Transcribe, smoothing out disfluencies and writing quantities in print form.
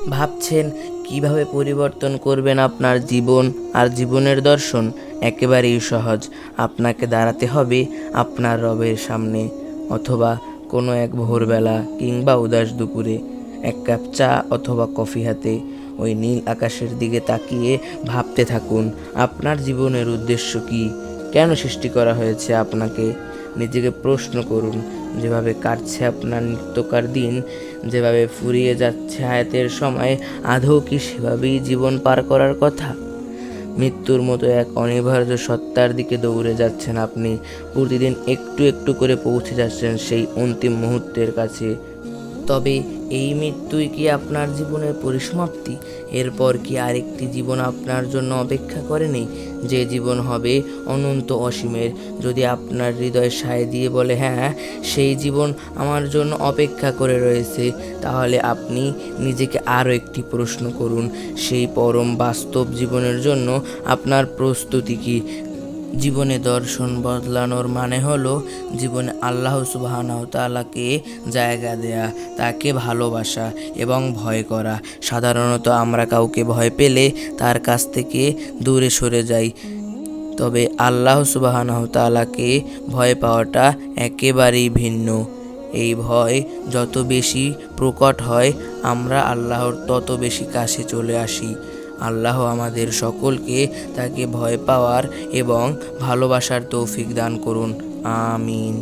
ভাবছেন কিভাবে পরিবর্তন করবেন আপনার জীবন আর জীবনের দর্শন? একেবারেই সহজ। আপনাকে দাঁড়াতে হবে আপনার রবের সামনে, অথবা কোনো এক ভোরবেলা কিংবা উদাস দুপুরে, এক কাপ চা অথবা কফি হাতে, ওই নীল আকাশের দিকে তাকিয়ে ভাবতে থাকুন আপনার জীবনের উদ্দেশ্য কী, কেন সৃষ্টি করা হয়েছে আপনাকে। নিজেকে প্রশ্ন করুন, যেভাবে কাটছে আপনার নিত্যকার দিন, যেভাবে ফুরিয়ে যাচ্ছে হায়াতের সময়, আদৌ কি সেভাবেই জীবন পার করার কথা? মৃত্যুর মতো এক অনিবার্য সত্তার দিকে দৌড়ে যাচ্ছেন আপনি। প্রতিদিন একটু একটু করে পৌঁছে যাচ্ছেন সেই অন্তিম মুহূর্তের কাছে। তবে এই মৃত্যুই কি আপনার জীবনের পরিসমাপ্তি? এরপর কি আরেকটি জীবন আপনার জন্য অপেক্ষা করেনি, যে জীবন হবে অনন্ত অসীমের? যদি আপনার হৃদয় সায় দিয়ে বলে হ্যাঁ, সেই জীবন আমার জন্য অপেক্ষা করে রয়েছে, তাহলে আপনি নিজেকে আরও একটি প্রশ্ন করুন, সেই পরম বাস্তব জীবনের জন্য আপনার প্রস্তুতি কি? জীবনে দর্শন বদলানোর মানে হলো জীবনে আল্লাহ সুবহানাহু তাআলাকে জায়গা দেয়া, তাকে ভালোবাসা এবং ভয় করা। সাধারণত আমরা কাউকে ভয় পেলে তার কাছ থেকে দূরে সরে যাই, তবে আল্লাহ সুবহানাহু তাআলাকে ভয় পাওয়াটা একেবারেই ভিন্ন। এই ভয় যত বেশি প্রকট হয়, আমরা আল্লাহর তত বেশি কাছে চলে আসি। আল্লাহ আমাদের সকলকে তাকে ভয় পাওয়ার এবং ভালোবাসার তৌফিক দান করুন। আমিন।